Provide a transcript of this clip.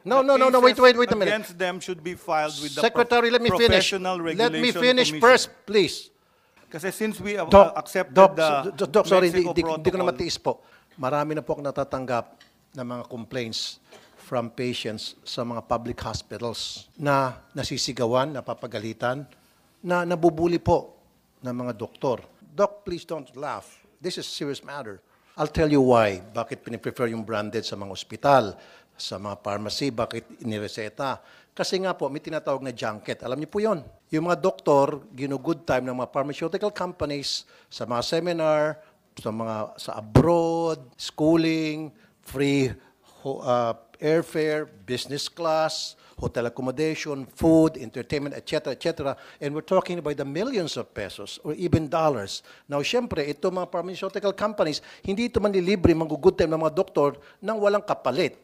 No, the no, no, no, wait cases a minute. against them should be filed with the Secretary, let me finish. Professional Let me Regulation finish Commission. first, please. Kasi since we have Doc, accepted Doc, the Doc, sorry, Mexico hindi ko na Protocol, matiis po. Marami na po akong natatanggap ng mga complaints from patients sa mga public hospitals na nasisigawan, napapagalitan, na nabubuli po ng mga doktor. Doc, please don't laugh. This is a serious matter. I'll tell you why. Bakit piniprefer yung branded sa mga ospital, sa mga pharmacy, bakit inireseta. Kasi nga po, may tinatawag na junket. Alam niyo po yon. Yung mga doktor, good time ng mga pharmaceutical companies sa mga seminar, sa abroad, schooling, free airfare, business class, hotel accommodation, food, entertainment, etc., etc. And we're talking about the millions of pesos or even dollars. Now, syempre, ito mga pharmaceutical companies, hindi ito manlilibre, manggugood time ng mga doktor nang walang kapalit.